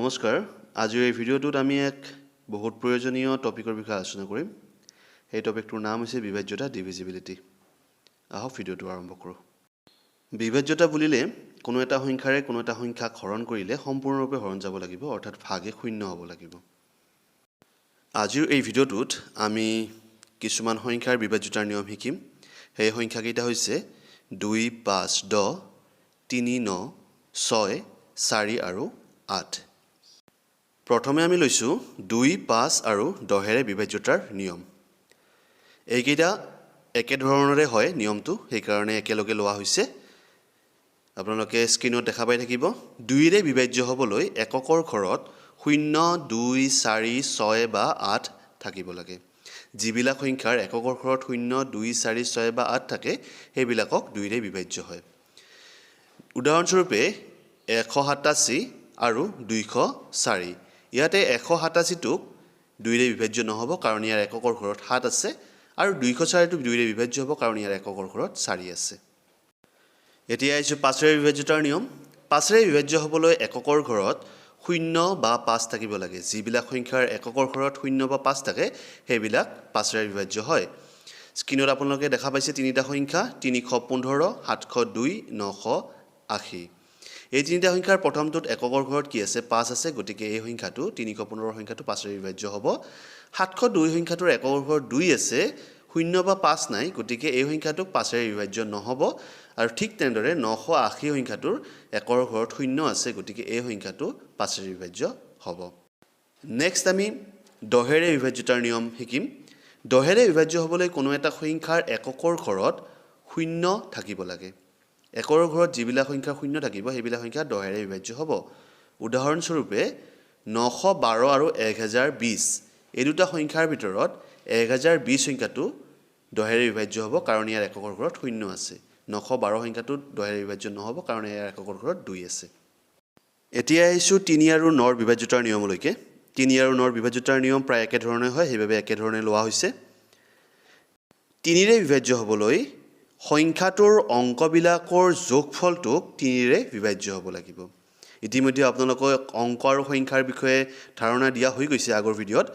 নমস্কাৰ আজিৰ এই ভিডিঅ'টোত আমি এক বহুত প্ৰয়োজনীয় টপিকৰ বিষয়ে আলোচনা কৰিম এই টপিকটোৰ নাম হৈছে বিভাজ্যতা ডিভিজিবিলিটি আহক ভিডিঅ'টো আৰম্ভ কৰোঁ বিভাজ্যতা বুলিলে কোনো এটা সংখ্যাৰে কোনো এটা সংখ্যাক হৰণ কৰিলে সম্পূৰ্ণৰূপে হৰণ যাব লাগিব অৰ্থাৎ ভাগে শূন্য হ'ব লাগিব আজিৰ এই ভিডিঅ'টোত আমি কিছুমান সংখ্যাৰ বিভাজ্যতাৰ নিয়ম শিকিম সেই সংখ্যাকেইটা হৈছে 2 5 10 3 9 6 4 আৰু 8 প্ৰথমে আমি লৈছো 2 5 আৰু 10 এৰে বিভাজ্যতাৰ নিয়ম এইকেইটা একে ধৰণৰে হয় নিয়মটো সেই কাৰণে একেলগে লোৱা হৈছে আপোনালোকে স্ক্ৰিনত দেখা পাই থাকিব 2 ৰে বিভাজ্য হ'বলৈ এককৰ ঘৰত 0 2 4 6 বা 8 থাকিব লাগে যিবিলাক সংখ্যাৰ এককৰ ঘৰত 0 2 4 6 বা 8 থাকে সেইবিলাকক 2 ৰে বিভাজ্য হয় উদাহৰণস্বৰূপে 187 আৰু 204 ইয়াতে 187 টোক 2 ৰে বিভাজ্য নহব কাৰণ ইয়াৰ এককৰ ঘৰত 7 আছে আৰু 204 টোক 2 ৰে বিভাজ্য হ'ব কাৰণ ইয়াৰ এককৰ ঘৰত 4 আছে এতিয়া আহিছো 5 ৰে বিভাজ্যতাৰ নিয়ম 5 ৰে বিভাজ্য হ'বলৈ এককৰ ঘৰত 0 বা 5 থাকিব লাগে যিবিলাক সংখ্যাৰ এককৰ ঘৰত 0 বা 5 থাকে সেইবিলাক 5 ৰে বিভাজ্য হয় স্ক্ৰিনত আপোনালোকে দেখা পাইছে তিনিটা সংখ্যা 315 702 980 এই তিনিটা সংখ্যাৰ প্ৰথমটোত এককৰ ঘৰত কি আছে 5 আছে গতিকে এই সংখ্যাটো 315 সংখ্যাটো 5 ৰে বিভাজ্য হ'ব 702 সংখ্যাটোৰ এককৰ ঘৰত 2 আছে 0 বা 5 নাই গতিকে এই সংখ্যাটোক 5 ৰে বিভাজ্য নহব আৰু ঠিক তেনেদৰে 980 সংখ্যাটোৰ এককৰ ঘৰত 0 আছে গতিকে এই সংখ্যাটো 5 ৰে বিভাজ্য হ'ব নেক্সট আমি 10 ৰে বিভাজ্যতাৰ নিয়ম শিকিম 10 ৰে বিভাজ্য হ'বলৈ কোনো এটা সংখ্যাৰ এককৰ ঘৰত 0 থাকিব লাগে একৰৰ ঘৰত যিবিলাক সংখ্যা 0 থাকিব সেইবিলাক সংখ্যা 10 ৰে বিভাজ্য হ'ব উদাহৰণস্বৰূপে 912 আৰু 1020 এই দুটা সংখ্যাৰ ভিতৰত 1020 সংখ্যাটো 10 ৰে বিভাজ্য হ'ব কাৰণ ইয়াৰ এককৰ ঘৰত 0 আছে 912 সংখ্যাটো 10 ৰে বিভাজ্য নহ'ব কাৰণ ইয়াৰ এককৰ ঘৰত 2 আছে এতিয়া আহিছো 3 আৰু 9 ৰ বিভাজ্যতাৰ নিয়মলৈকে 3 আৰু 9 ৰ বিভাজ্যতাৰ নিয়ম প্ৰায় একে ধৰণে হয় সেইবাবে একে ধৰণে লোৱা হৈছে 3 ৰে বিভাজ্য হ'বলৈ সংখ্যাটোৰ অংকবিলাকৰ যোগফলটোক 3 ৰে বিভাজ্য হ'ব লাগিব ইতিমধ্যে আপোনালোকক অংক আৰু সংখ্যাৰ বিষয়ে ধাৰণা দিয়া হৈ গৈছে আগৰ ভিডিঅ'ত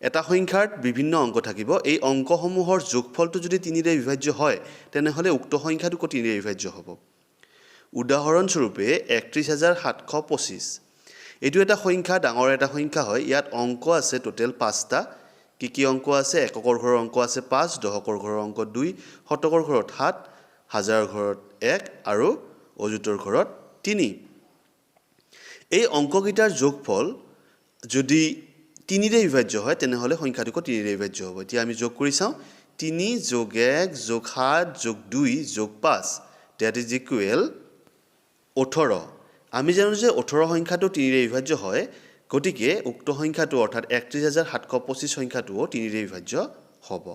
এটা সংখ্যাত বিভিন্ন অংক থাকিব এই অংকসমূহৰ যোগফলটো যদি 3 ৰে বিভাজ্য হয় তেনেহলে উক্ত সংখ্যাটোক 3 ৰে বিভাজ্য হ'ব উদাহৰণস্বৰূপে 31725 এইটো এটা সংখ্যা ডাঙৰ এটা সংখ্যা হয় ইয়াত অংক আছে টোটেল 5টা কি অংক আছে এককৰ ঘৰৰ অংক আছে 5 দশকৰ ঘৰৰ অংক 2 শতকৰ ঘৰত 7 হাজাৰৰ ঘৰত 1 আৰু অযুতৰ ঘৰত 3 এই অংককেইটাৰ যোগফল যদি 3 ৰে বিভাজ্য হয় তেনেহলে সংখ্যাটোক 3 ৰে বিভাজ্য হ'ব এতিয়া আমি যোগ কৰি চাওঁ 3 + 1 + 7 + 2 + 5 that is equal 18 আমি জানো যে 18 সংখ্যাটো 3 ৰে বিভাজ্য হয় গতিকে উক্ত সংখ্যাটো অৰ্থাৎ 31725 সংখ্যাটোও 3 ৰে বিভাজ্য হ'ব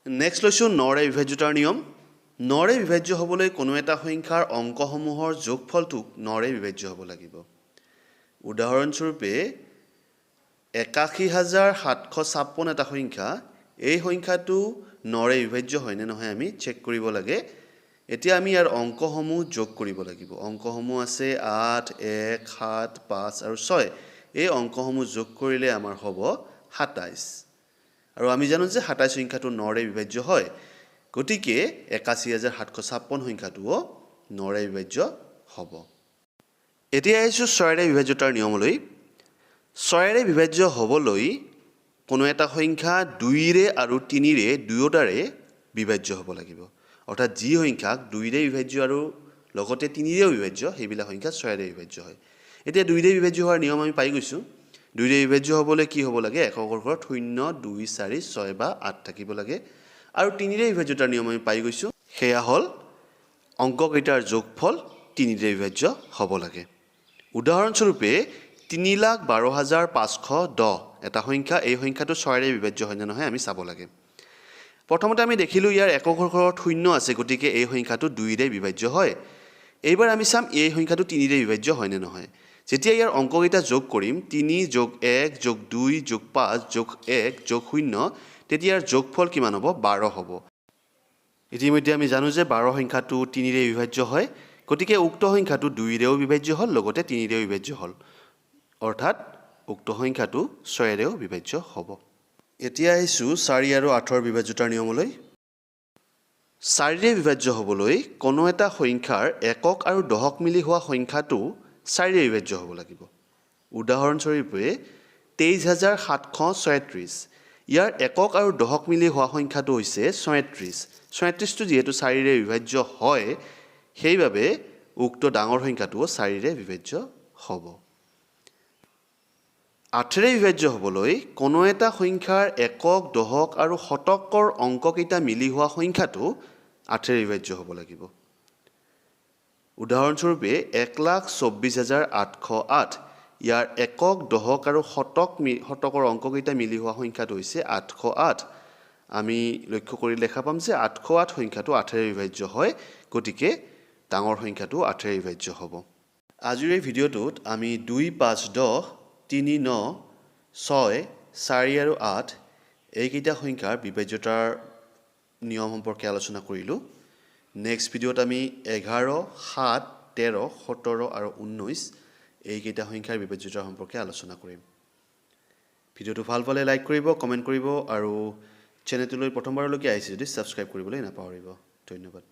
নেক্সট লৈছো 9 ৰে বিভাজ্যতাৰ নিয়ম 9 ৰে বিভাজ্য হ'বলৈ কোনো এটা সংখ্যাৰ অংকসমূহৰ যোগফলটো 9 ৰে বিভাজ্য হ'ব লাগিব উদাহৰণস্বৰূপে 81756 এটা সংখ্যা এই সংখ্যাটো 9 ৰে বিভাজ্য হয় নে নহয় আমি চেক কৰিব লাগে এতিয়া আমি ইয়াৰ অংকসমূহ যোগ কৰিব লাগিব অংকসমূহ আছে 8 1 7 5 আৰু 6 এই অংকসমূহ যোগ কৰিলে আমাৰ হ'ব 27 আৰু আমি জানো যে 27 সংখ্যাটো 9 ৰে বিভাজ্য হয় গতিকে 81756 সংখ্যাটোও 9 ৰে বিভাজ্য হ'ব এতিয়া আহিছো 6 ৰে বিভাজ্যতাৰ নিয়মলৈ 6 ৰে বিভাজ্য হ'বলৈ কোনো এটা সংখ্যা 2 ৰে আৰু 3 ৰে দুয়োটাৰে বিভাজ্য হ'ব লাগিব অৰ্থাৎ যি সংখ্যাক 2 ৰে বিভাজ্য আৰু লগতে 3 ৰেও বিভাজ্য সেইবিলাক সংখ্যা 6 ৰে বিভাজ্য হয় এতিয়া 2 ৰে বিভাজ্য হোৱাৰ নিয়ম আমি পাই গৈছো 2 ৰে বিভাজ্য হ'বলৈ কি হ'ব লাগে এককৰ ঘৰত 0 2 4 6 বা 8 থাকিব লাগে আৰু 3 ৰে বিভাজ্যতাৰ নিয়ম আমি পাই গৈছো সেয়া হ'ল অংককেইটাৰ যোগফল 3 ৰে বিভাজ্য হ'ব লাগে উদাহৰণস্বৰূপে 3,12,510 এটা সংখ্যা এই সংখ্যাটো 6 ৰে বিভাজ্য হয় নে নহয় আমি চাব লাগে প্ৰথমতে আমি দেখিলো ইয়াৰ এককৰ ঘৰত 0 আছে গতিকে এই সংখ্যাটো 2 ৰে বিভাজ্য হয় এইবাৰ আমি চাম এই সংখ্যাটো 3 ৰে বিভাজ্য হয় নে নহয় যেতিয়া ইয়াৰ অংককেইটা যোগ কৰিম 3 + 1 + 2 + 5 + 1 + 0 তেতিয়া ইয়াৰ যোগফল কিমান হ'ব 12 হ'ব ইতিমধ্যে আমি জানো যে 12 সংখ্যাটো 3 ৰে বিভাজ্য হয় গতিকে উক্ত সংখ্যাটো 2 ৰেও বিভাজ্য হ'ল লগতে 3 ৰেও বিভাজ্য হ'ল অৰ্থাৎ উক্ত সংখ্যাটো 6ৰেও বিভাজ্য হ'ব। এতিয়া আহিছোঁ 4 আৰু 8ৰ বিভাজ্যতাৰ নিয়মলৈ। 4ৰে বিভাজ্য হ'বলৈ কোনো এটা সংখ্যাৰ একক আৰু দশক মিলি হোৱা সংখ্যাটো 4ৰে বিভাজ্য হ'ব লাগিব। উদাহৰণস্বৰূপে 23,736। ইয়াৰ একক আৰু দশক মিলি হোৱা সংখ্যাটো হৈছে 37। 37টো যিহেতু 4ৰে বিভাজ্য হয়, সেইবাবে উক্ত ডাঙৰ সংখ্যাটো 4ৰে বিভাজ্য হ'ব। 8ৰে বিভাজ্য হ'বলৈ কোনো এটা সংখ্যাৰ একক, দশক আৰু শতকৰ অংককেইটা মিলি হোৱা সংখ্যাটো 8ৰে বিভাজ্য হ'ব লাগিব। উদাহৰণস্বৰূপে 1,24,808। ইয়াৰ একক, দশক আৰু শতকৰ অংককেইটা মিলি হোৱা সংখ্যাটো হৈছে 808। আমি লক্ষ্য কৰি দেখা পাম যে 808 সংখ্যাটো 8ৰে বিভাজ্য হয়, গতিকে ডাঙৰ সংখ্যাটো 8ৰে বিভাজ্য হ'ব। আজিৰ এই ভিডিঅ'টোত আমি 2, 5, 10, 3, 9, 6, 4 আৰু 8 এইকেইটা সংখ্যাৰ বিভাজ্যতাৰ নিয়ম সম্পৰ্কে আলোচনা কৰিলোঁ। নেক্সট ভিডিঅ'ত আমি 11, 7, 13, 17 আৰু 19 এইকেইটা সংখ্যাৰ বিভাজ্যতাৰ সম্পৰ্কে আলোচনা কৰিম। ভিডিঅ'টো ভাল পালে লাইক কৰিব, কমেণ্ট কৰিব আৰু চেনেলটোলৈ প্ৰথমবাৰলৈকে আহিছে যদি ছাবস্ক্ৰাইব কৰিবলৈ নাপাহৰিব। ধন্যবাদ।